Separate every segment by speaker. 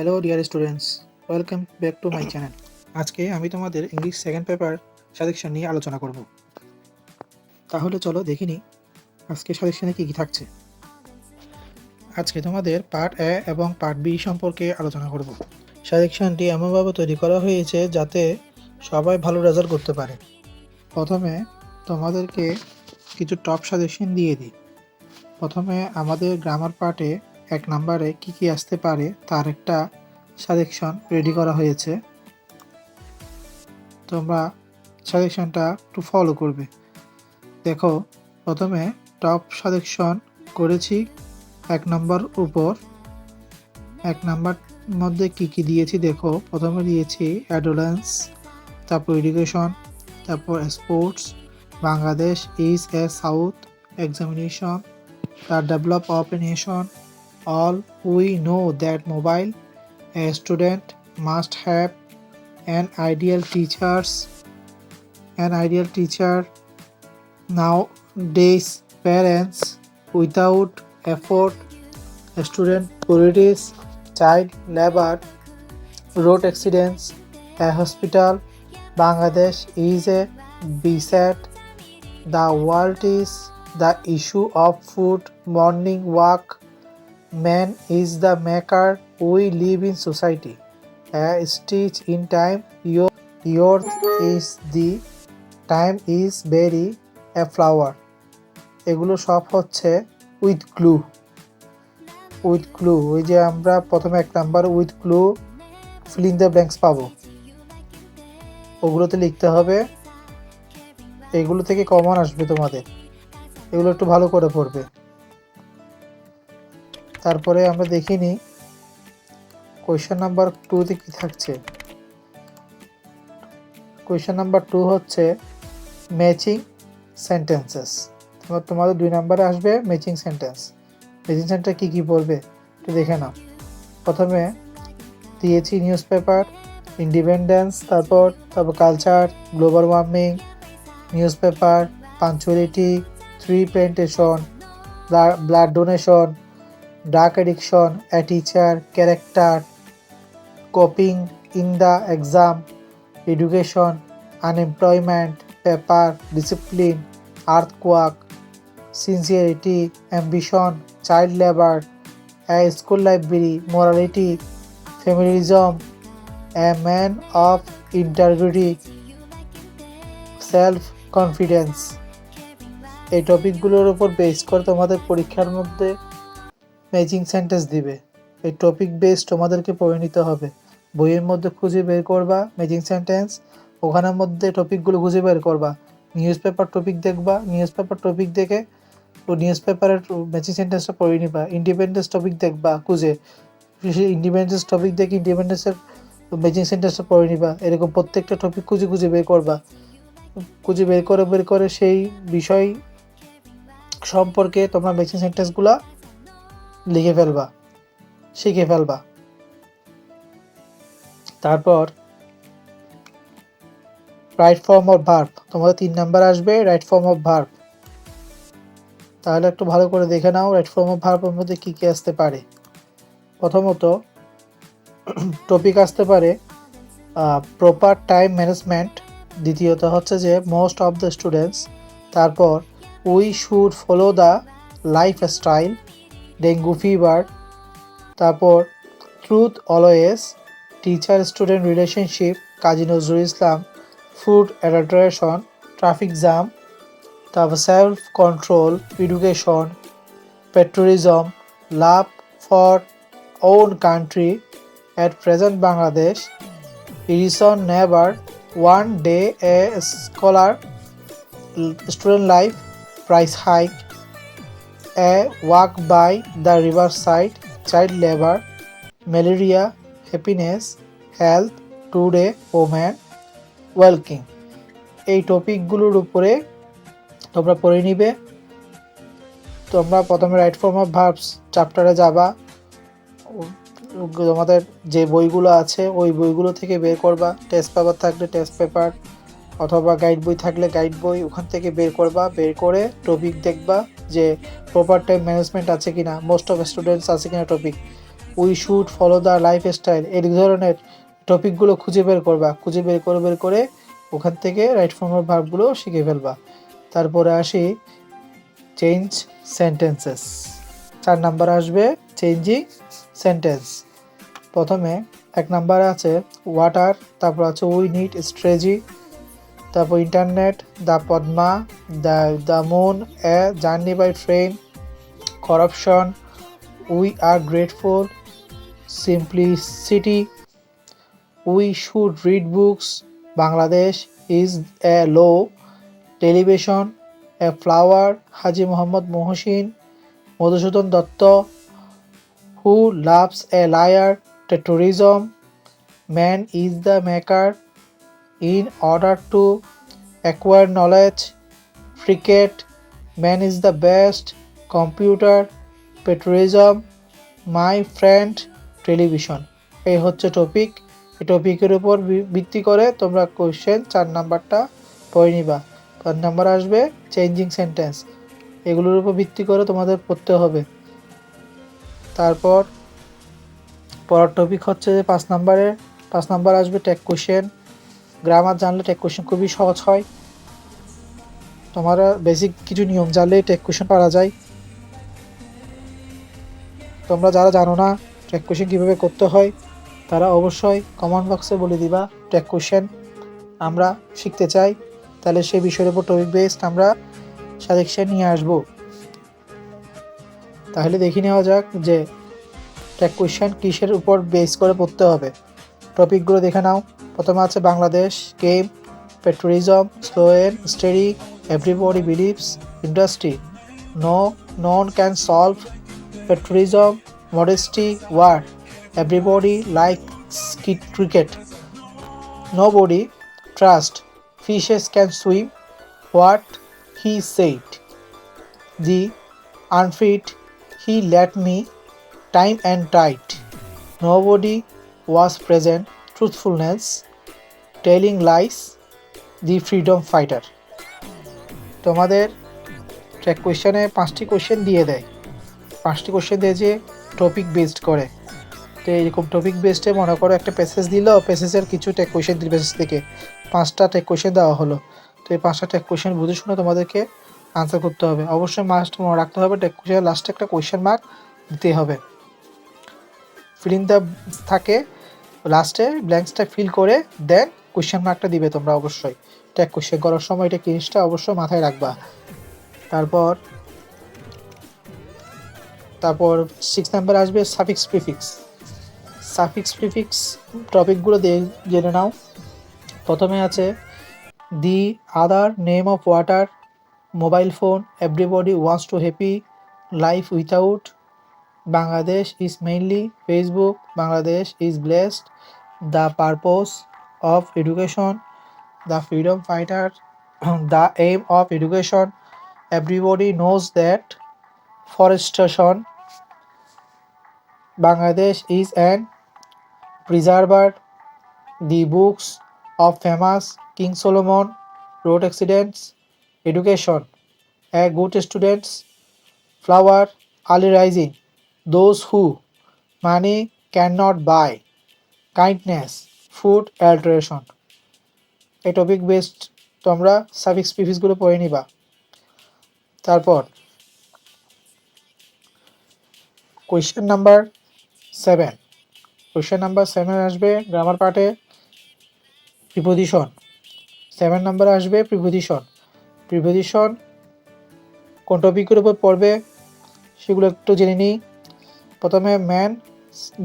Speaker 1: Hello dear students, welcome back to my channel. আজকে আমি তোমাদের ইংলিশ সেকেন্ড পেপার সাজেকশন নিয়ে আলোচনা করব। তাহলে চলো দেখে নিই আজকে সাজেকশনে কী কী থাকছে। আজকে তোমাদের পার্ট এ এবং পার্ট বি সম্পর্কে আলোচনা করব। সাজেকশনটি এমনভাবে তৈরি করা হয়েছে যাতে সবাই ভালো রেজাল্ট করতে পারে। প্রথমে তোমাদেরকে কিছু টপ সাজেশন দিয়ে দিই। প্রথমে আমাদের গ্রামার পার্টে 1 নম্বরে কী কী আসতে পারে তার একটা সাজেকশন রেডি করা হয়েছে। তোমরা সাজেকশনটা একটু ফলো করবে। দেখো, প্রথমে টপ সাজেকশন করেছি 1 নম্বর উপর। 1 নম্বর মধ্যে কি কি দিয়েছি দেখো। প্রথমে দিয়েছি অ্যাডোলেন্স, তারপর এডুকেশন, তারপর sports, Bangladesh is A south examination, the develop of a nation, all we know that mobile, a student must have an ideal teacher, nowadays parents without effort, student politics, child labor, road accidents, a hospital, Bangladesh is a beset, the world is the issue of food, morning walk, man is the maker, we live in society, a stitch in time, yours is the time is berry a flower। এগুলো সব হচ্ছে with clue. ওই যে আমরা প্রথমে 1 number with clue filling the blanks পাবো, ওগুলোতে লিখতে হবে। এগুলো থেকে কমন আসবে তোমাদের, এগুলো একটু ভালো করে পড়বে। তারপরে আমরা দেখি নিই কোয়েশ্চেন নাম্বার 2তে কি থাকছে। কোয়েশ্চেন নাম্বার 2 হচ্ছে ম্যাচিং সেন্টেন্সেস। তোমাদের 2 নম্বরে আসবে ম্যাচিং সেন্টেন্স। ম্যাচিং সেন্টেন্স কী কী পড়বে একটু দেখে নাও। প্রথমে দিয়েছি নিউজ পেপার, ইন্ডিপেন্ডেন্স, তারপর culture, global warming, news paper, punctuality, tree plantation, blood donation, drug addiction, a teacher, character, coping in the exam, education, unemployment, paper, discipline, earthquake, sincerity, ambition, child labour, A school library, morality, feminism, a man of ইন্টাগ্রিটি, self confidence. এই টপিকগুলোর উপর base করে তোমাদের পরীক্ষার মধ্যে matching sentence দিবে। এই topic base তোমাদেরকে পড়ে নিতে হবে। বইয়ের মধ্যে খুঁজে বের করবা ম্যাচিং সেন্টেন্স, ওখানের মধ্যে টপিকগুলো খুঁজে বের করবা। নিউজ পেপার টপিক দেখবা, নিউজ পেপার টপিক দেখে ও নিউজ পেপারের ম্যাচিং সেন্টেন্সটা পড়ে নিবা। ইন্ডিপেন্ডেন্স টপিক দেখবা খুঁজে, ইন্ডিপেন্ডেন্স টপিক দেখে ইন্ডিপেন্ডেন্সের ম্যাচিং সেন্টেন্সটা পড়ে নিবা। এরকম প্রত্যেকটা টপিক খুঁজে বের করবা। খুঁজে বের করে সেই বিষয় সম্পর্কে তোমরা ম্যাচিং সেন্টেন্সগুলো লিখে ফেলবা, শিখে ফেলবা। তারপর রাইট ফর্ম অফ ভার্ব, তোমাদের 3 নাম্বার আসবে রাইট ফর্ম অফ ভার্ব। তাহলে একটু ভালো করে দেখে নাও রাইট ফর্ম অফ ভার্বের মধ্যে কী কী আসতে পারে। প্রথমত টপিক আসতে পারে প্রপার টাইম ম্যানেজমেন্ট, দ্বিতীয়ত হচ্ছে যে মোস্ট অফ দ্য স্টুডেন্টস, তারপর we should follow the life style, dengue fever, তারপর truth always, teacher student relationship, Kazi Nazrul Islam, food adulteration, traffic jam, তারপর self control, education, patriotism, love for own country, at present Bangladesh, erosion never, one day a scholar, student life, price hike, a walk by the river side, child labour, malaria, happiness, health, today, woman, ওয়েলকিং। এই টপিকগুলোর উপরে তোমরা পড়ে নিবে। তোমরা প্রথমে right form of verbs চ্যাপ্টারে যাবা, তোমাদের যে বইগুলো আছে ওই বইগুলো থেকে বের করবা। টেস্ট পেপার থাকলে টেস্ট পেপার অথবা গাইড বই থাকলে গাইড বই, ওখান থেকে বের করবা। বের করে টপিক দেখবা যে প্রপার টাইম ম্যানেজমেন্ট আছে কিনা, মোস্ট অফ স্টুডেন্টস আছে কিনা topic. We should follow the lifestyle, এই ধরনের টপিকগুলো খুঁজে বের করবা, খুঁজে বের করে ওখান থেকে রাইট ফর্ম অফ ভার্বগুলো শিখে ফেলবা। তারপরে আসি চেঞ্জ সেন্টেন্সেস। 4 নাম্বার আসবে চেঞ্জিং সেন্টেন্স। প্রথমে 1 নাম্বারে আছে ওয়াটার, তারপর আছে উই নিড স্ট্রেজি, তারপর internet, the Padma, the moon, a journey by train, corruption, we are grateful, simplicity, we should read books, Bangladesh is a low, television, a flower, Haji Mohammad Mohsin, Madhusudan Dutta, who loves a liar, terrorism, man is the maker, in order to acquire knowledge, cricket, man is the best, computer, petroleum, my friend, television. এই হচ্ছে topic. এই টপিকের উপর ভিত্তি করে তোমরা question 4 নাম্বারটা পড়ে নিবা। 5 নাম্বার আসবে চেঞ্জিং সেন্টেন্স, এগুলোর উপর ভিত্তি করে তোমাদের পড়তে হবে। তারপর পরের টপিক হচ্ছে 5 নাম্বারের 5 নাম্বার আসবে টেক কোয়েশ্চেন। গ্রামার জানলে টেক কোয়েশ্চেন খুবই সহজ হয়। তোমরা বেসিক কিছু নিয়ম জানলেই টেক কোয়েশ্চেন পারা যায়। তোমরা যারা জানো না টেক কোয়েশ্চেন কীভাবে করতে হয় তারা অবশ্যই কমেন্ট বক্সে বলে দিবা টেক কোয়েশ্চেন আমরা শিখতে চাই, তাহলে সেই বিষয়ের উপর টপিক বেসড আমরা সাজেশন নিয়ে আসবো। তাহলে দেখে নেওয়া যাক যে টেক কোয়েশ্চেন কিসের উপর বেস করে পড়তে হবে। টপিকগুলো দেখে নাও। প্রথমে আছে Bangladesh, game, patriotism, slow and steady, everybody believes, industry, no none can solve, patriotism, modesty, war, everybody likes cricket, nobody trust, fishes can swim, what he said, the unfit, he let me, time and tide, nobody was present, truthfulness, telling lies, the freedom fighter। তোমাদের track কোয়েশ্চেনে 5টি question দিয়ে দেয়, 5টি question দিয়ে যে topic based করে। তো এরকম টপিক বেসডে মনে করো একটা প্যাসেজ দিল, প্যাসেজের কিছু ট্যাগ কোয়েশ্চেন দিল, প্যাসেজ থেকে 5টা ট্যাগ কোয়েশ্চেন দেওয়া হলো। তো এই 5টা ট্যাগ কোয়েশ্চেন বুঝে শুনে তোমাদেরকে আনসার করতে হবে। অবশ্যই মাস্ট মনে রাখতে হবে ট্যাগ কোয়েশ্চেনের লাস্টে একটা কোয়েশ্চেন মার্ক দিতে হবে। ফিল ইন দ্য থাকে লাস্টে ব্ল্যাঙ্কসটা ফিল করে দেন কোয়েশ্চেন মার্কটা দিবে তোমরা অবশ্যই। ট্যাগ কোয়েশ্চেন করার সময় এটা জিনিসটা অবশ্যই মাথায় রাখবা। তারপর 6 নাম্বার আসবে সাফিক্স প্রিফিক্স। সাফিক্স প্রিফিক্স টপিকগুলো জেনে নাও। প্রথমে আছে the other, name of water, mobile phone, everybody wants to happy, life without, Bangladesh is mainly, Facebook, Bangladesh is blessed, the purpose of education, the freedom fighter, the aim of education, everybody knows that, forestation, Bangladesh is an preserver, the books of famous King Solomon, road accidents, education, a good students, flower, early rising, those who money cannot buy, kindness, food alteration। এই topic based তোমরা suffix প্রিফিক্সগুলো পড়ে নিবা। তারপর question number 7। Question number 7 আসবে grammar পার্টে preposition. 7 নাম্বারে আসবে preposition. Preposition কোন টপিকের উপর পড়বে সেগুলো একটু জেনে নিই। প্রথমে man,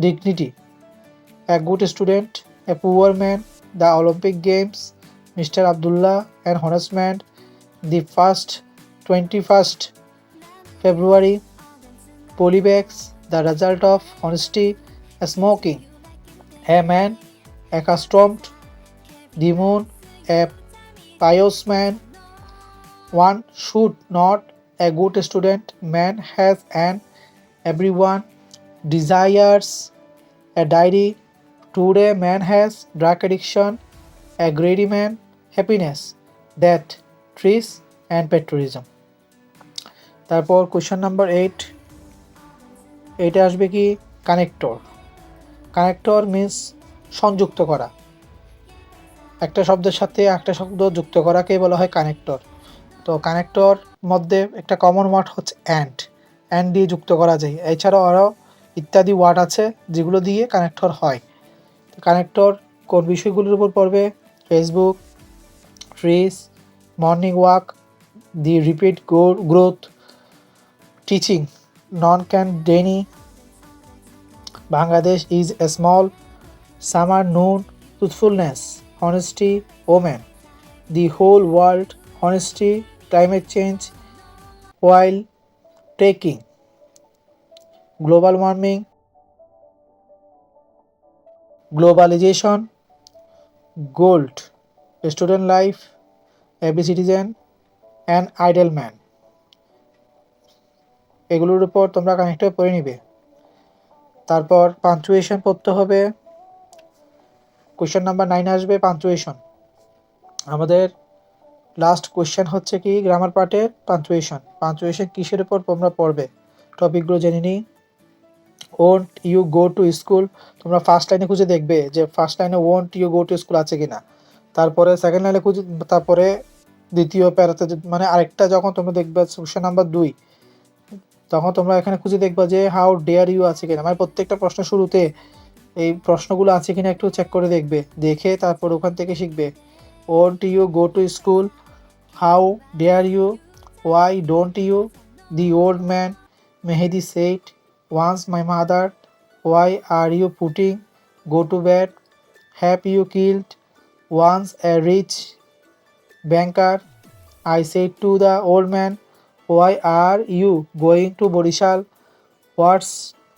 Speaker 1: dignity, a good student, a poor man, the Olympic games, Mr. Abdullah, an honest man, the 21st February, polybags, the result of honesty, smoking, a man, accustomed, the moon, a pious man, one should not, a good student, man has an, everyone desires, a diary, today man has, drug addiction, a greedy man, happiness, that, trees and patriotism। তারপর question number 8 আসবে কি connector. Connector means সংযুক্ত করা, একটা শব্দের সাথে একটা শব্দ যুক্ত করাকে বলা হয় কানেক্টর। তো কানেক্টর মধ্যে একটা কমন ওয়ার্ড হচ্ছে অ্যান্ড দিয়ে যুক্ত করা যায়। এছাড়াও আরও ইত্যাদি ওয়ার্ড আছে যেগুলো দিয়ে কানেক্টর হয়। তো কানেক্টর কোন বিষয়গুলোর উপর পড়বে? Facebook, trees, morning walk, the repeat growth, teaching, non can Denny, Bangladesh is a small, summer নুন, truthfulness, honesty, women, the whole world, honesty, climate change, while taking, global warming, globalization, gold, student life, every citizen, an idle man। এগুলোর উপর তোমরা connector পড়ে নিবে। তারপর punctuation পড়তে হবে। Question number 9 আসবে পাঞ্চুয়েশন। আমাদের লাস্ট কোয়েশ্চেন হচ্ছে কি গ্রামার পার্টের পাঞ্চুয়েশন। পাঞ্চুয়েশন কিসের উপর তোমরা পড়বে টপিকগুলো জেনে নিই। Won't you go to school, তোমরা ফার্স্ট লাইনে খুঁজে দেখবে যে ফার্স্ট লাইনে won't you go to school আছে কিনা। তারপরে সেকেন্ড লাইনে খুঁজে, তারপরে দ্বিতীয় প্যারাতে মানে আরেকটা যখন তোমরা দেখবে কোয়েশ্চেন নাম্বার 2, তখন তোমরা এখানে খুঁজে দেখবে যে হাউ ডেয়ার ইউ আছে কিনা। মানে প্রত্যেকটা প্রশ্নের শুরুতে এই প্রশ্নগুলো আছে কিনা একটু চেক করে দেখবে, দেখে তারপর ওখান থেকে শিখবে। Won't you go to school, how dare you, why don't you, the old man, Mehedi said, once my mother, why are you putting, go to bed, have you killed, once a rich banker, I said to the old man, why are you going to Barishal, what's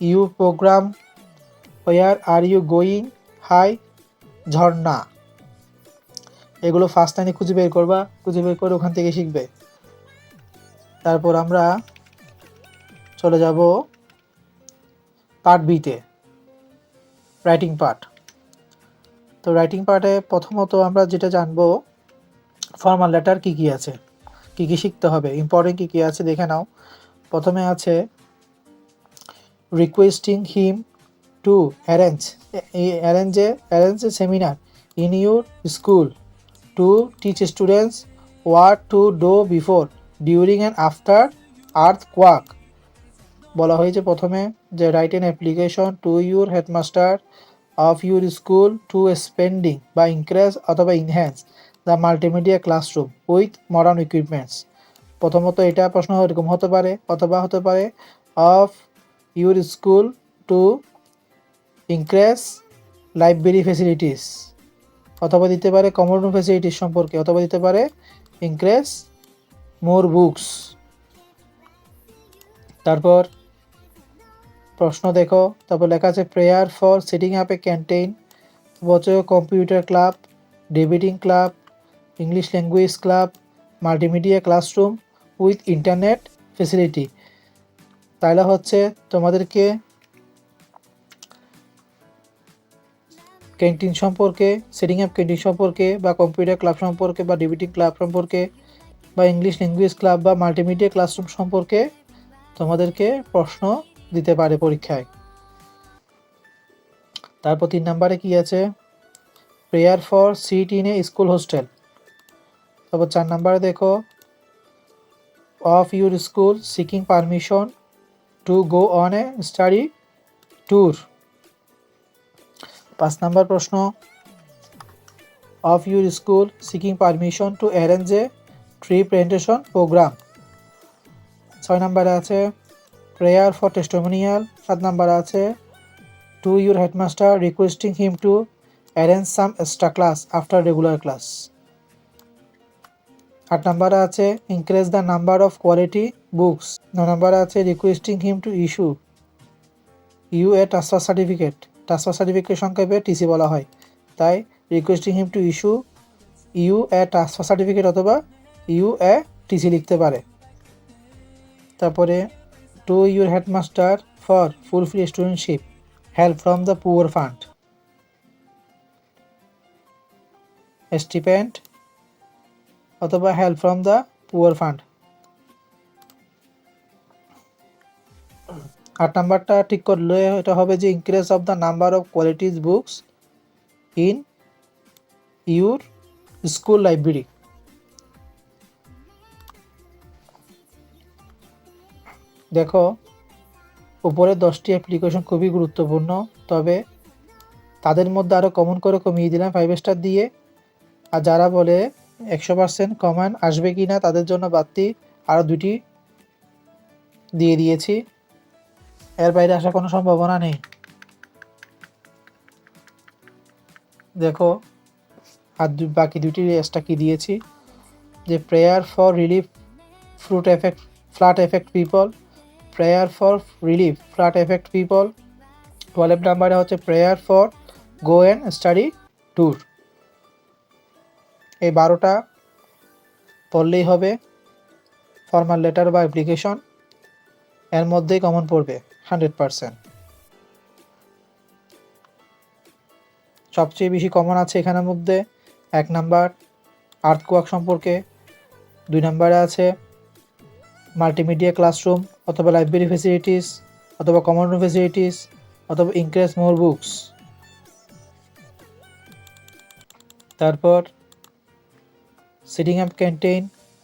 Speaker 1: you programme, where are you going, hi Jharna. এগুলো first লাইনে খুঁজে বের করবা, খুঁজে বের করে ওখান থেকে শিখবে। তারপর আমরা চলে যাব পার্ট বিতে, রাইটিং পার্ট। তো রাইটিং পার্টে প্রথমত আমরা যেটা জানবো ফর্মাল লেটার কী কী আছে, কী কী শিখতে হবে, ইম্পর্টেন্ট কী কী আছে দেখে নাও। প্রথমে আছে requesting him to arrange a seminar in your school to teach students what to do before, during and after earthquake. বলা হয়েছে প্রথমে যে write an application to your headmaster of your school to spending বা increase অথবা enhance the multimedia classroom with modern equipments. প্রথমত এটা প্রশ্ন এরকম হতে পারে, অথবা হতে পারে of your school to increase library facilities, অথবা দিতে পারে কমন রুম ফেসিলিটিস সম্পর্কে, অথবা দিতে পারে ইনক্রিজ মোর বুকস। তারপর প্রশ্ন দেখো, তারপর লেখা আছে prayer for setting up a canteen, বলছে computer club, debating club, English language club, multimedia classroom with internet facility. তাহলে হচ্ছে তোমাদেরকে ক্যান্টিন সম্পর্কে, সেটিং আপ ক্যান্টিন সম্পর্কে, বা কম্পিউটার ক্লাব সম্পর্কে, বা ডিবেটিং ক্লাব সম্পর্কে, বা ইংলিশ ল্যাঙ্গুয়েজ ক্লাব, বা মাল্টিমিডিয়া ক্লাসরুম সম্পর্কে তোমাদেরকে প্রশ্ন দিতে পারে পরীক্ষায়। তারপর 3 নম্বরে কি আছে prayer for seat in a school hostel. তারপর 4 নম্বরে দেখো of your school seeking permission to go on a study tour. 5 number প্রশ্ন of your school seeking permission to arrange a tree presentation program. 6 নম্বরে আছে প্রেয়ার ফর টেস্টিমোনিয়াল। 7 নম্বরে আছে to your headmaster requesting him to arrange some extra class after regular class। 8 নম্বরে আছে increase the number of quality books। 9 নম্বরে আছে requesting him to issue you a transfer certificate। Transfer certificate সংক্ষেপে TC বলা হয়, তাই requesting him to issue you a transfer certificate অথবা you a TC লিখতে পারে। তারপরে to your headmaster for full free studentship help from the poor fund, stipend অথবা help from the poor fund। 8 নাম্বারটা ঠিক করলে এটা হবে যে increase of the number of qualities books in your school library. দেখো উপরে 10টি অ্যাপ্লিকেশন খুবই গুরুত্বপূর্ণ, তবে তাদের মধ্যে আরও কমন করে কমিয়ে দিলাম 5 স্টার দিয়ে। আর যারা বলে 100% কমন আসবে কি না তাদের জন্য বাড়তি আরও 2টি দিয়ে দিয়েছি, এর বাইরে আসার কোনো সম্ভাবনা নেই। দেখো আর বাকি 2টি এক্সট্রা কি দিয়েছি, যে prayer for relief flood effect people, prayer for relief flood effect people. 12 নাম্বারে হচ্ছে prayer for go and study tour. এই 12টা পড়লেই হবে ফর্মাল লেটার বা অ্যাপ্লিকেশন, এর মধ্যেই কমন পড়বে 100%। সবচেয়ে বেশি কমন আছে এখানের মধ্যে 1 নাম্বার আর্থকোয়াক সম্পর্কে, 2 নাম্বারে আছে মাল্টিমিডিয়া ক্লাসরুম অথবা লাইব্রেরি ফেসিলিটিস অথবা কমন রুম ফেসিলিটিস অথবা ইনক্রিজ মোর বুকস। তারপর sitting up canteen,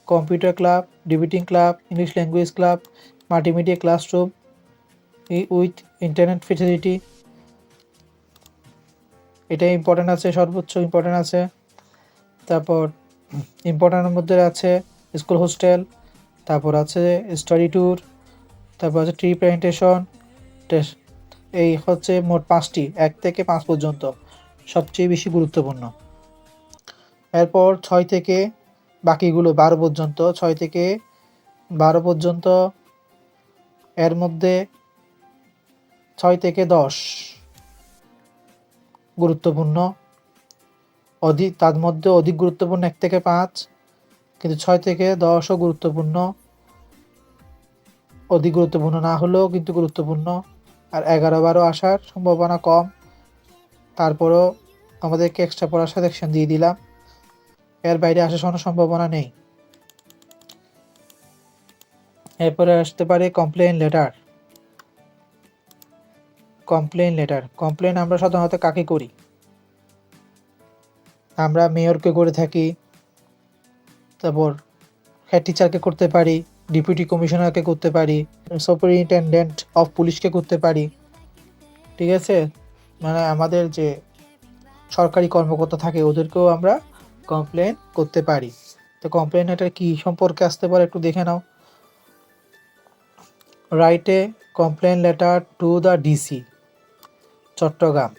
Speaker 1: computer club, debating club, English language club, multimedia classroom with internet facility, এটা ইম্পর্টেন্ট আছে, সর্বোচ্চ ইম্পর্টেন্ট আছে। তারপর ইম্পর্টেন্টের মধ্যে আছে স্কুল হোস্টেল, তারপর আছে স্টাডি ট্যুর, তারপর আছে ট্রি প্ল্যান্টেশন টেস্ট। এই হচ্ছে মোট 5টি, 1 থেকে 5 পর্যন্ত সবচেয়ে বেশি গুরুত্বপূর্ণ। এরপর 6 থেকে বাকিগুলো 12 পর্যন্ত, 6 থেকে 12 পর্যন্ত, এর মধ্যে 6 থেকে 10 গুরুত্বপূর্ণ, তার মধ্যে অধিক গুরুত্বপূর্ণ 1 থেকে 5, কিন্তু 6 থেকে 10ও গুরুত্বপূর্ণ, অধিক গুরুত্বপূর্ণ না হলেও কিন্তু গুরুত্বপূর্ণ। আর 11-12 আসার সম্ভাবনা কম, তারপরেও আমাদেরকে এক্সট্রা পড়ার সেকশন দিয়ে দিলাম, এর বাইরে আসার কোনো সম্ভাবনা নেই। এরপরে আসতে পারে কমপ্লেন লেটার। কমপ্লেন আমরা সাধারণত কাকে করি? আমরা মেয়রকে করে থাকি, তারপর হেড টিচারকে করতে পারি, ডেপুটি কমিশনারকে করতে পারি, সুপারিনটেনডেন্ট অফ পুলিশকে করতে পারি। ঠিক আছে, মানে আমাদের যে সরকারি কর্মকর্তা থাকে ওদেরকেও আমরা কমপ্লেন করতে পারি। তো কমপ্লেন লেটার কি সম্পর্কে আসতে পারে একটু দেখে নাও। Write a complain letter to the DC Chattogram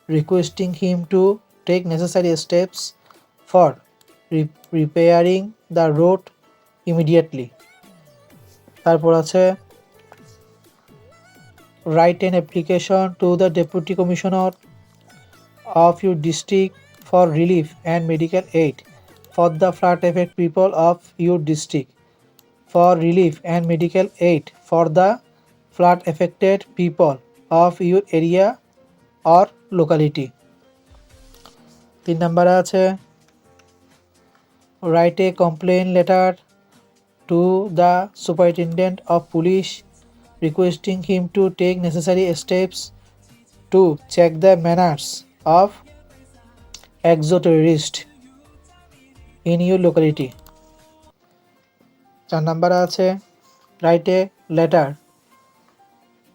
Speaker 1: requesting him to take necessary steps for repairing the road immediately. তারপর আছে write an application to the deputy commissioner of your district for relief and medical aid for the flood affected people of your district, for relief and medical aid for the flood affected people of your area or locality. 3 নম্বরে আছে write a complaint letter to the superintendent of police requesting him to take necessary steps to check the manners of exoterrorists in your locality. 4 নম্বরে আছে write a letter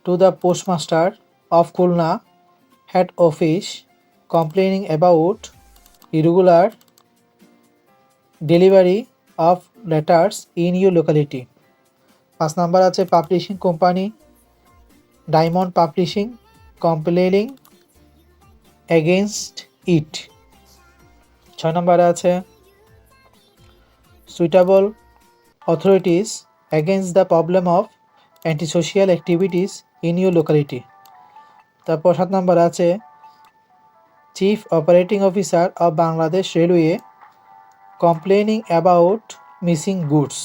Speaker 1: to the postmaster of Khulna head office complaining about irregular delivery of letters in your locality. 5 number আছে publishing company diamond publishing complaining against it. 6 নম্বরে আছে suitable authorities against the problem of antisocial activities in your locality. তারপর 7 নম্বরে আছে chief operating officer of Bangladesh railway complaining about missing goods.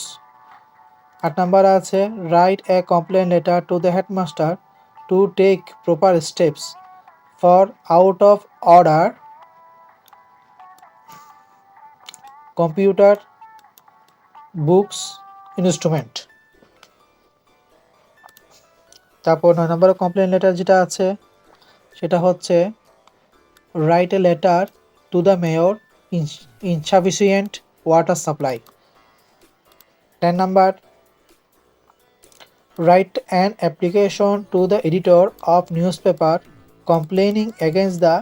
Speaker 1: 8 নম্বরে আছে write a complaint letter to the headmaster to take proper steps for out of order computer books instrument. তারপর 9 নম্বরে complain letter যেটা আছে সেটা হচ্ছে write a letter to the mayor insufficient water supply. 10 number write an application to the editor of newspaper complaining against the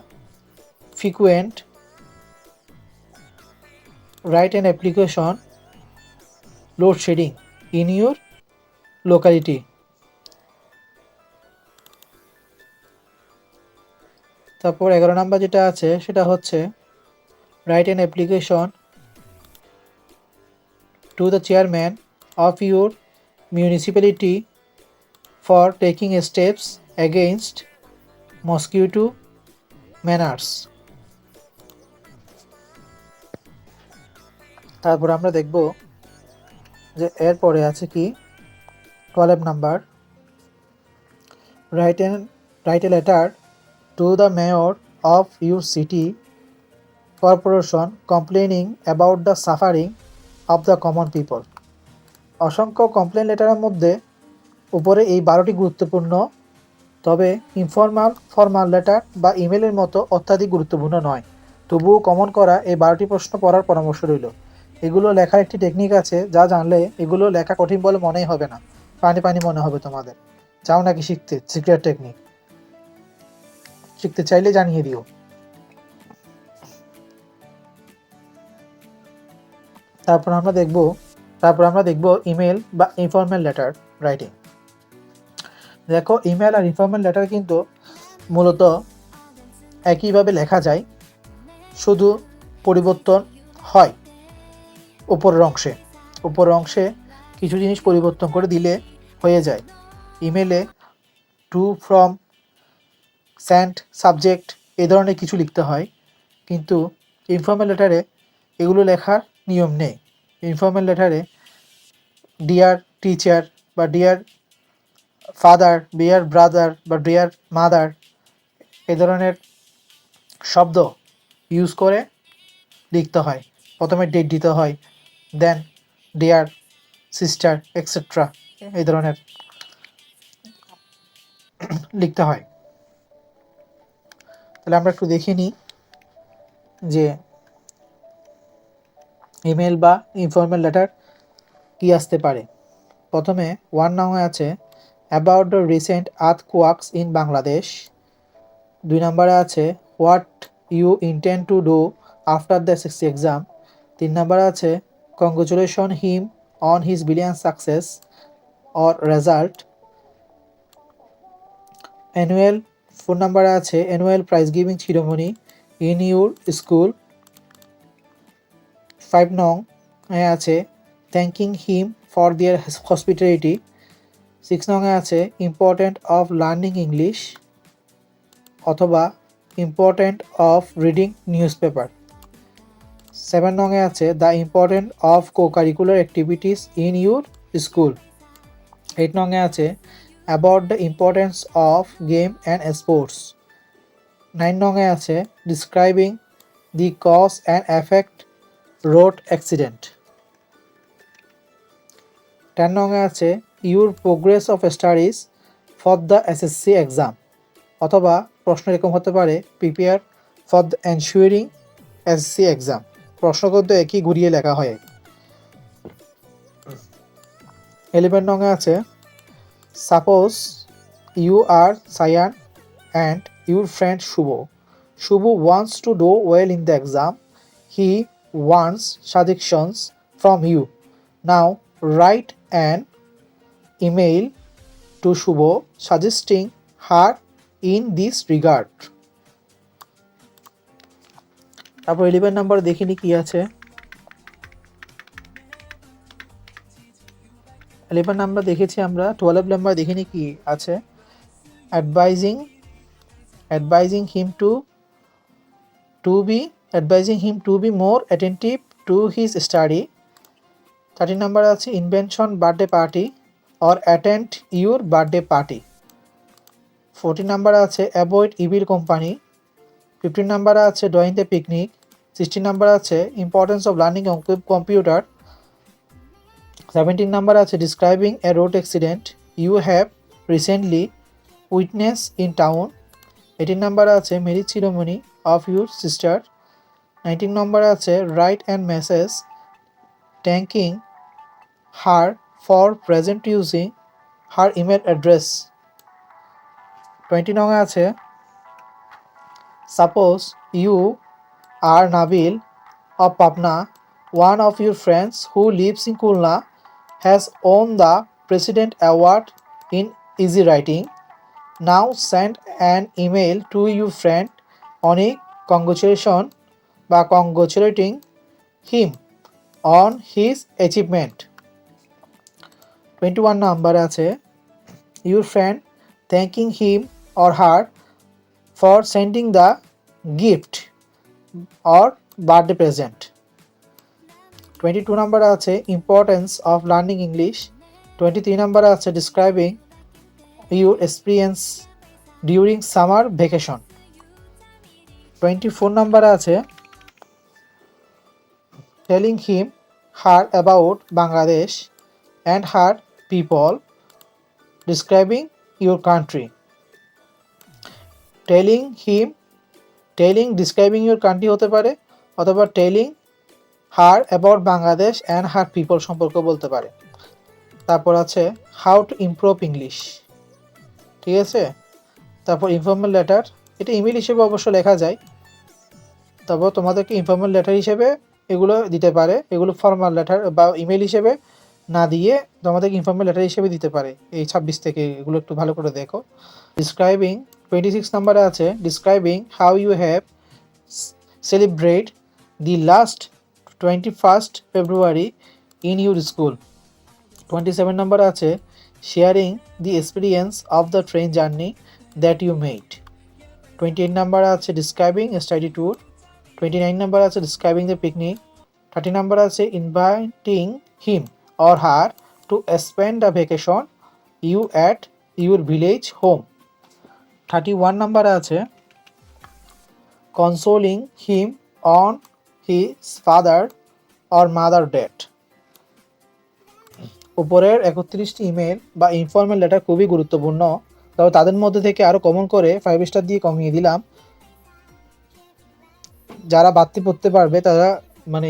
Speaker 1: frequent write an application load shedding in your locality। তারপর 11 number যেটা আছে সেটা হচ্ছে write an application to the chairman of your municipality for taking steps against mosquito menace। তারপর আমরা দেখব যে এরপরে আছে কি 12 number write a letter to the mayor of your city corporation complaining about the suffering of the common people। অসংখ্য complain লেটারের মধ্যে উপরে এই 12টি গুরুত্বপূর্ণ, তবে ইনফর্মাল ফর্মাল লেটার বা ইমেলের মতো অত্যাধিক গুরুত্বপূর্ণ নয়। তবুও কমন করা এই 12টি প্রশ্ন পড়ার পরামর্শ রইল। এগুলো লেখার একটি টেকনিক আছে যা জানলে এগুলো লেখা কঠিন বলে মনেই হবে না, পানি পানি মনে হবে তোমাদের। চাও নাকি শিখতে সিক্রেট টেকনিক? শিখতে চাইলে জানিয়ে দিও। তারপর আমরা দেখব ইমেল বা ইনফর্মাল লেটার রাইটিং। দেখো, ইমেল আর ইনফর্মাল লেটার কিন্তু মূলত একইভাবে লেখা যায়, শুধু পরিবর্তন হয় উপরের অংশে কিছু জিনিস পরিবর্তন করে দিলে হয়ে যায়। ইমেলে টু, ফ্রম, সেন্ট, সাবজেক্ট এই ধরনের কিছু লিখতে হয়, কিন্তু ইনফর্মাল লেটারে এগুলো লেখার নিয়ম নেই। ইনফর্মাল লেটারে ডিয়ার টিচার বা ডিয়ার ফাদার, ডিয়ার ব্রাদার বা ডিয়ার মাদার এই ধরনের শব্দ ইউজ করে লিখতে হয়। প্রথমে ডেট দিতে হয়, দেন ডিয়ার সিস্টার এক্সেট্রা এই ধরনের লিখতে হয়। তাহলে আমরা একটু দেখে নিই যে ইমেল বা ইনফর্মাল লেটার কি আসতে পারে। প্রথমে 1 নম্বরে আছে about the recent earthquakes in Bangladesh. 2 নম্বরে আছে what you intend to do after the SSC exam. 3 নম্বরে আছে congratulation him on his brilliant success or result. 4 নম্বরে আছে annual prize giving ceremony in your school. 5 নং আছে thanking him for their hospitality. 6 নং আছে ইম্পর্টেন্ট অফ লার্নিং ইংলিশ অথবা important of reading newspaper. 7 নং আছে the important of co curricular activities in your school. 8 নং আছে about the importance of game and sports. 9 নং আছে describing the cause and effect road accident. 10 নং আছে your progress of studies for the SSC exam, অথবা প্রশ্ন এরকম হতে পারে prepare for the ensuring SSC exam. প্রশ্ন কিন্তু একই ঘুরিয়ে লেখা হয়। 11 নং আছে suppose you are Sayan and your friend Shuvo. Shuvo wants to do well in the exam. He wants suggestions from you. Now write an email to Shuvo suggesting her in this regard. তারপর 11 number দেখিনি কি আছে। 11 নাম্বার দেখেছি আমরা। 12 নাম্বার দেখিনি কি আছে। Advising him to be more attentive to his study. 13 number আছে invention birthday party or attend your birthday party. 14 number আছে অ্যাভয়েড ইভিল কোম্পানি। 15 নাম্বার আছে ড্রয়িং দ্য পিকনিক। 16 নাম্বার আছে importance of learning computer. 17 number আছে describing a road accident you have recently witnessed in town. 18 number আছে marriage ceremony of your sister. 19 number আছে write and message thanking her for present using her email address. 20 number আছে suppose you are Nabil of Patna, one of your friends who lives in Khulna has won the President Award in easy writing. Now send an email to your friend on a congratulating him on his achievement. 21 number আছে your friend thanking him or her for sending the gift or birthday present. 22 number আছে importance of learning English. 23 number আছে describing your experience during summer vacation. 24 number আছে telling him her about Bangladesh and her people, describing your country. telling describing your country হতে পারে অথবা telling her about Bangladesh and her people সম্পর্কে বলতে পারে। তারপর আছে how to improve English, ঠিক আছে। তারপর ইনফর্মাল লেটার, এটা ইমেল হিসেবে অবশ্য লেখা যায়, তারপর তোমাদেরকে ইনফর্মাল লেটার হিসেবে এগুলো দিতে পারে, এগুলো ফর্মাল লেটার বা ইমেল হিসেবে না দিয়ে তোমাদেরকে ইনফর্মাল লেটার হিসেবে দিতে পারে এই 26 থেকে, এগুলো একটু ভালো করে দেখো। ডিসক্রাইবিং 26 নাম্বারে আছে describing how you have celebrate the last 21st February in your school. 27 number আছে sharing the experience of the train journey that you made. 28 number আছে describing a study tour. 29 number আছে describing the picnic. 30 number আছে inviting him or her to spend the vacation you at your village home. 31 number আছে consoling him on his father or mother death. উপরের 31টি email বা informal letter খুবই গুরুত্বপূর্ণ, তবে তাদের মধ্যে থেকে আরও কমন করে 5 স্টার দিয়ে কমিয়ে দিলাম। যারা বাড়তি পড়তে পারবে তারা মানে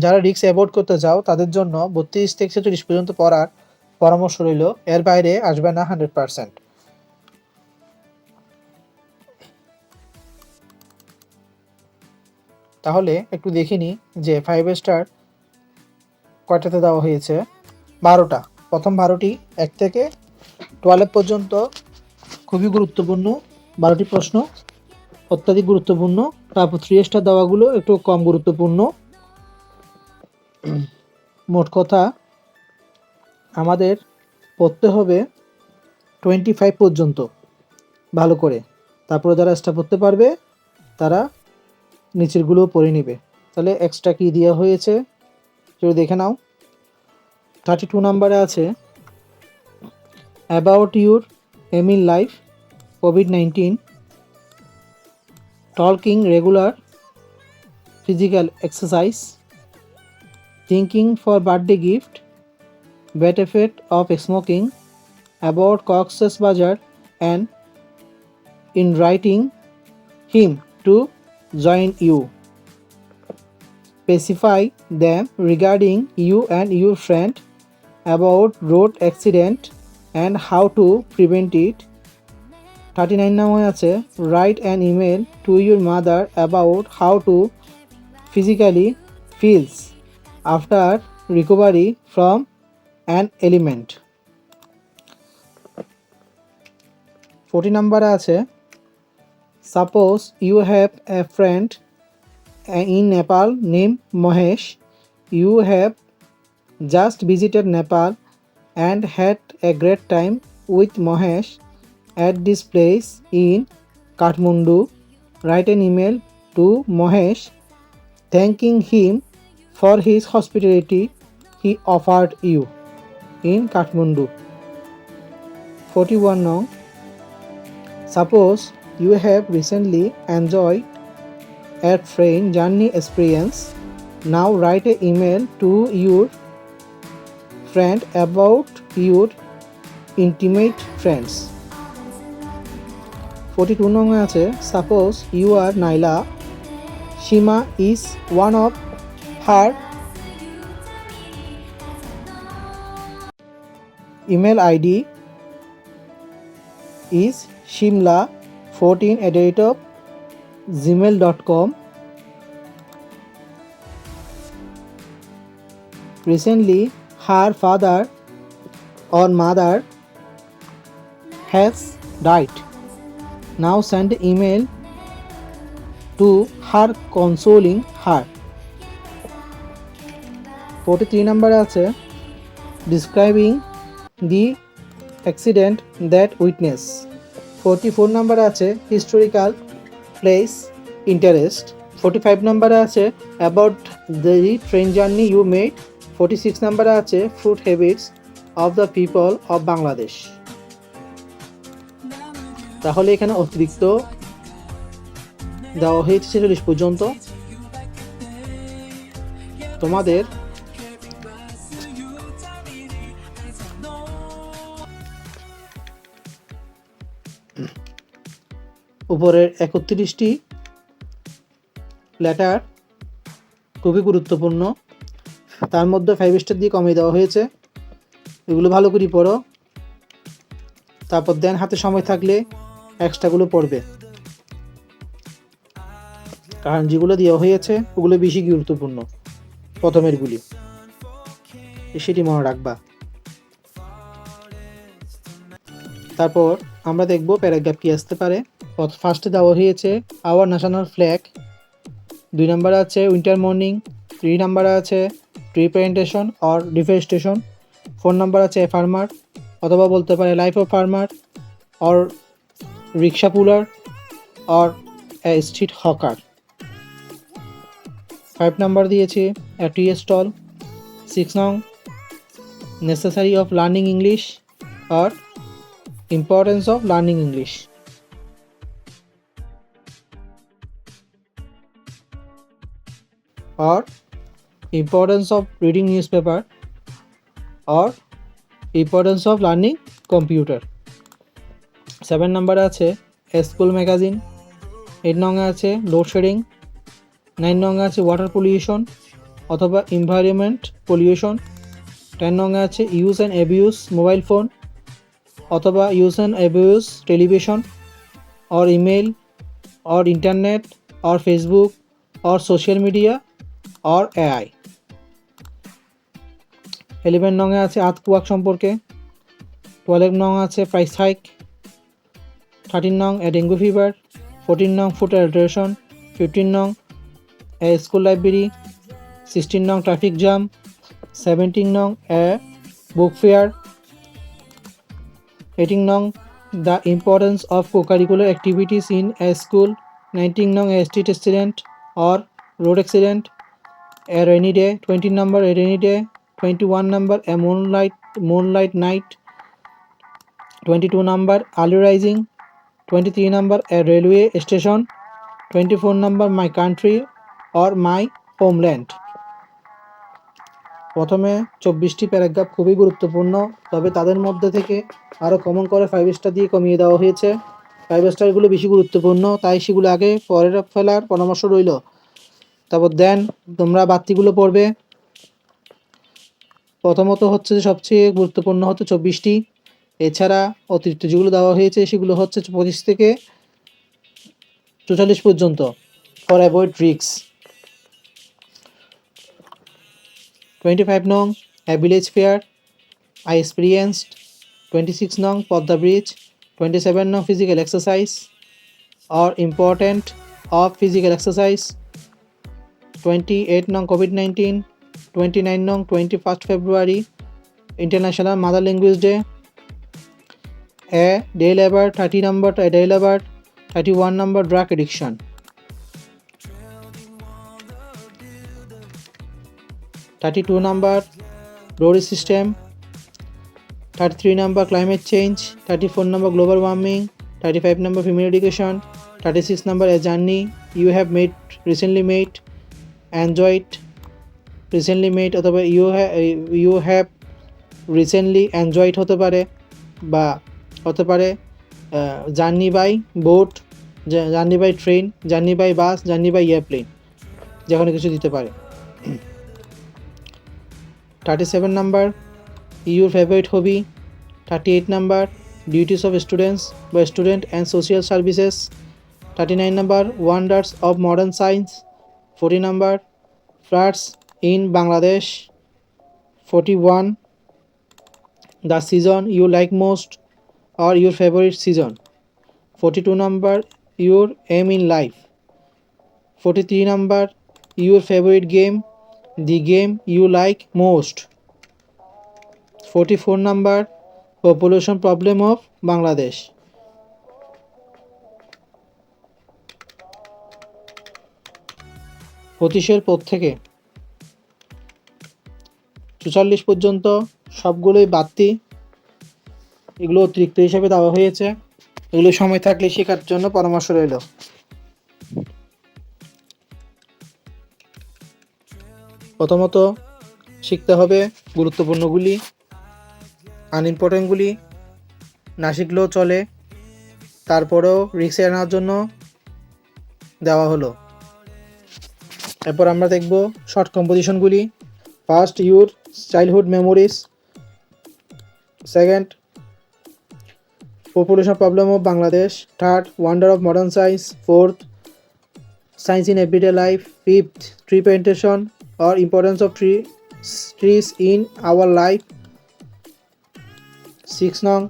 Speaker 1: যারা রিস্ক অ্যাভয়েড করতে চাও তাদের জন্য 32 থেকে 40 পর্যন্ত পড়ার পরামর্শ রইল, এর বাইরে আসবে না 100%। তাহলে একটু দেখিনি যে 5 স্টার কয়টাতে দেওয়া হয়েছে। 12টা, প্রথম 12টি 1 থেকে 12 পর্যন্ত খুবই গুরুত্বপূর্ণ, 12টি প্রশ্ন অত্যাধিক গুরুত্বপূর্ণ। তারপর 3 স্টার দেওয়াগুলো একটু কম গুরুত্বপূর্ণ। মোট কথা আমাদের পড়তে হবে 25 পর্যন্ত ভালো করে, তারপরে যারা স্টার পড়তে পারবে তারা নিচেরগুলো পড়ে নেবে। তাহলে এক্সট্রা কি দেওয়া হয়েছে একটু দেখে নাও। 32 নাম্বারে আছে about your aim in life, COVID-19, talking regular physical exercise, thinking for birthday gift, bad effect of smoking, about Cox's Bazar, and in writing him to join you. Specify them regarding you and your friend, about road accident and how to prevent it. 39 number আছে write an email to your mother about how to physically feels after recovery from an ailment. 40 নাম্বারে আছে suppose you have a friend in Nepal named Mahesh. You have just visited Nepal and had a great time with Mahesh at this place in Kathmandu. Write an email to Mahesh thanking him for his hospitality he offered you in Kathmandu. 41 now. Suppose you have recently enjoyed a train journey experience. Now write an email to your friend about your intimate friends. 42 নম্বর আছে suppose you are Naila, Shima is one of her email ID is shimla14@gmail.com. Recently, her father or mother has died. Now send email to her consoling her. 43 number আছে describing the accident that witness. 44 number আছে historical place interest. 45 number আছে about the train journey you made. 46 number আছে food habits of the people of Bangladesh. তাহলে এখানে অতিরিক্ত দেওয়া হয়েছে 46 পর্যন্ত। তোমাদের উপরের 31টি লেটার খুবই গুরুত্বপূর্ণ, তার মধ্যে 5 স্টার দিয়ে কমিয়ে দেওয়া হয়েছে। এগুলো ভালো করে পড়ো, তারপর দেন হাতে সময় থাকলে এক্সট্রাগুলো পড়বে, কারণ যেগুলো দেওয়া হয়েছে ওগুলো বেশি গুরুত্বপূর্ণ প্রথমেরগুলি, সেটি মনে রাখবা। তারপর আমরা দেখব প্যারাগ্রাফ কি আসতে পারে। ফার্স্টে দেওয়া হয়েছে আওয়ার ন্যাশনাল ফ্ল্যাগ, 2 নম্বরে আছে উইন্টার মর্নিং, 3 নম্বরে আছে tree plantation or deforestation, 4 number আছে ফার্মার অথবা বলতে পারে life of farmer or rickshaw puller or a street hawker. 5 number দিয়েছি এ টি স্টল, 6 নং necessary of learning English or importance of learning English. or importance of reading newspaper or importance of learning computer। 7 নম্বর আছে school magazine, 8 নং আছে load shedding, 9 নং আছে water pollution অথবা environment pollution, 10 নং আছে use and abuse mobile phone অথবা use and abuse television or email or internet or Facebook or social media or AI। 11 নং আছে আর্থকোয়াক সম্পর্কে, 12 নং আছে প্রাইস হাইক, 13 নং এ ডেঙ্গু ফিভার, 14 নং ফুড অ্যাডারেশন, 15 নং এ স্কুল লাইব্রেরি, 16 নং ট্রাফিক জ্যাম, 17 নং এ বুক ফেয়ার, 18 নং the importance of co-curricular activities in a school, 19 নং a street accident or road accident, a rainy day, 20 number a rainy day, 21 number a moonlight night, 22 number early rising, 23 number a railway station, 24 number my country or my homeland। প্রথমে 24টি paragraph খুবই গুরুত্বপূর্ণ, তবে তাদের মধ্যে থেকে আরও common করে 5 star দিয়ে কমিয়ে দেওয়া হয়েছে। 5 স্টারগুলো বেশি গুরুত্বপূর্ণ, তাই সেগুলো আগে পরে ফেলার পরামর্শ রইল। তারপর দেন তোমরা বাড়তিগুলো পড়বে। প্রথমত হচ্ছে যে সবচেয়ে গুরুত্বপূর্ণ হচ্ছে 24টি, এছাড়া অতিরিক্ত যেগুলো দেওয়া হয়েছে সেগুলো হচ্ছে 25 থেকে 44 পর্যন্ত ফর অ্যাভয়েড রিস্ক। 25 নং a village fair I experienced, 26 নং পদ্মা ব্রিজ, 27 নং physical exercise or important of physical exercise, 28 নং কোভিড-19, 29 নং 21st February International Mother Language Day, a day labor, 30 number a day labor, 31 number drug addiction। 32 number road system, 33 number climate change, 34 number global warming, 35 number female education, 36 number a journey you have made recently made, enjoyed recently made অথবা you have recently enjoyed হতে পারে, বা হতে পারে journey by boat, journey by train, journey by bus, journey by airplane, যে কোনো কিছু দিতে পারে। 37 number your favourite hobby. 38 number duties of students বা student and social services. 39 number wonders of modern science. 40 number floods in Bangladesh. 41 the season you like most or your favorite season. 42 number your aim in life. 43 number your favorite game, the game you like most. 44 number population problem of Bangladesh. পঁচিশের পর থেকে 44 পর্যন্ত সবগুলোই বাড়তি, এগুলো অতিরিক্ত হিসাবে দেওয়া হয়েছে। এগুলো সময় থাকলে শেখার জন্য পরামর্শ রইল। প্রথমত শিখতে হবে গুরুত্বপূর্ণগুলি, আনইম্পর্টেন্টগুলি না শিখলেও চলে, তারপরেও রিক্সে আনার জন্য দেওয়া হলো। এরপর আমরা দেখব শর্ট কম্পোজিশনগুলি। First your childhood memories, second population problem of Bangladesh, third wonder of modern science, fourth science in everyday life, fifth tree plantation or importance of trees in our life, 6 nong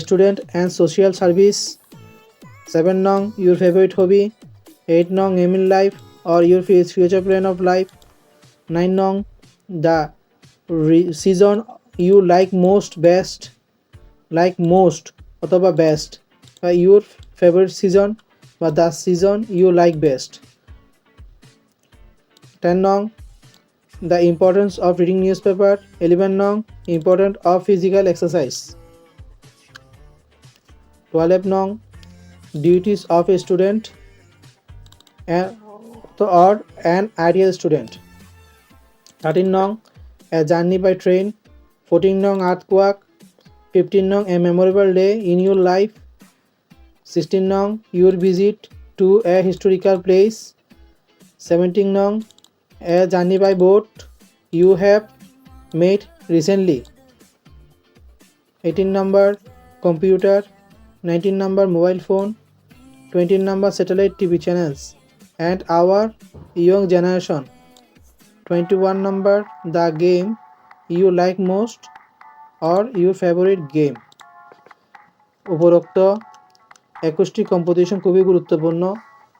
Speaker 1: student and social service, 7 nong your favorite hobby, 8 nong aim in life or your future plan of life, 9 nong the season you like most best, like most অথবা best, বা your favourite season বা the season you like best. 10 নং the importance of reading newspaper. 11 নং important of physical exercise. 12 নং duties of a student or an ideal student. 13 নং এ journey by train. 14 নং earthquake. 15 nong a memorable day in your life. 16 nong your visit to a historical place. 17 nong a journey by boat you have made recently. 18 number computer. 19 number mobile phone. 20 number satellite TV channels and our young generation. 21 number the game you like most or your favorite game. উপরোক্ত 21টি composition খুবই গুরুত্বপূর্ণ,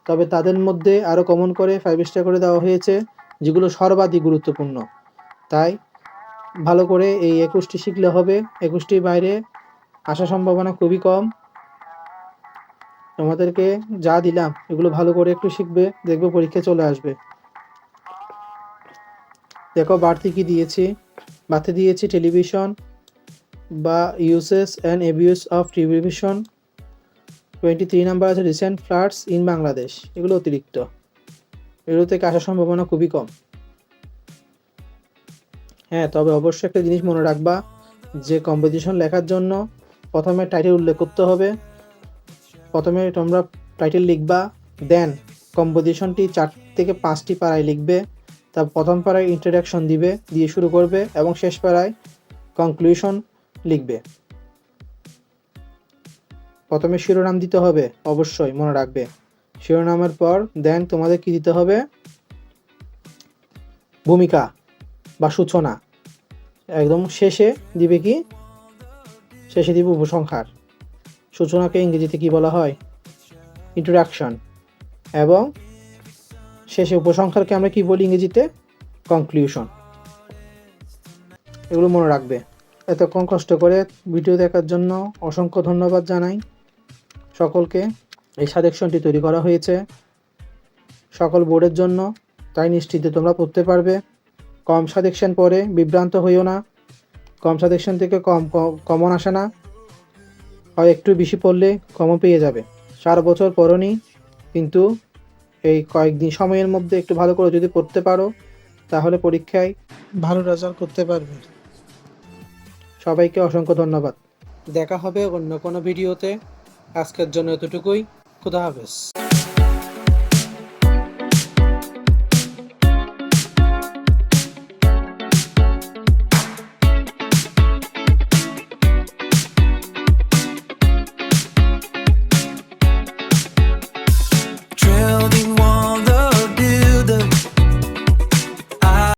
Speaker 1: তবে তাদের মধ্যে আরও common করে 5 star করে দেওয়া হয়েছে যেগুলো সর্বাধিক গুরুত্বপূর্ণ। তাই ভালো করে এই 21টি শিখলে হবে, 21টির বাইরে আসার সম্ভাবনা খুবই কম। তোমাদেরকে যা দিলাম এগুলো ভালো করে একটু শিখবে, দেখবে পরীক্ষা চলে আসবে। দেখো বাড়তি কি দিয়েছি, বাড়তি দিয়েছি টেলিভিশন বা uses and abuse of television. 23 number আছে রিসেন্ট ফ্লাডস ইন বাংলাদেশ, এগুলো অতিরিক্ত, এগুলো থেকে আসার সম্ভাবনা খুবই কম। হ্যাঁ, তবে অবশ্যই একটা জিনিস মনে রাখবা যে কম্পোজিশন লেখার জন্য প্রথমে টাইটেল উল্লেখ করতে হবে। প্রথমে তোমরা টাইটেল লিখবা, দেন কম্পোজিশনটি 4 থেকে 5টি পারায় লিখবে। তার প্রথম পারায় ইন্ট্রোডাকশন দিবে, দিয়ে শুরু করবে এবং শেষ পারায় কনক্লুশন লিখবে। প্রথমে শিরোনাম দিতে হবে, অবশ্যই মনে রাখবে। শিরোনামের পর দেন তোমাদের কি দিতে হবে, ভূমিকা বা সূচনা। একদম শেষে দিবে কি, শেষে দিবে উপসংহার। সূচনাকে ইংরেজিতে কি বলা হয়, ইন্ট্রোডাকশন, এবং শেষে উপসংহারকে আমরা কি বলি ইংরেজিতে, কনক্লুশন। এগুলো মনে রাখবে। এতক্ষণ কষ্ট করে ভিডিও দেখার জন্য অসংখ্য ধন্যবাদ জানাই সকলকে। এই সাজেশনটি তৈরি করা হয়েছে সকল বোর্ডের জন্য, তাই নিশ্চিত তোমরা পড়তে পারবে। কম সাজেশন পড়ে বিভ্রান্ত হইও না, কম সাজেশন থেকে কমন আসে না, হয় একটু বেশি পড়লে কমন পেয়ে যাবে। 4 বছর পড়নি, কিন্তু এই কয়েকদিন সময়ের মধ্যে একটু ভালো করে যদি পড়তে পারো তাহলে পরীক্ষায় ভালো রেজাল্ট করতে পারবে। সবাইকে অসংখ্য ধন্যবাদ। দেখা হবে অন্য কোনো ভিডিওতে। আজকের জন্য এতটুকুই। খুদা হাফেজ।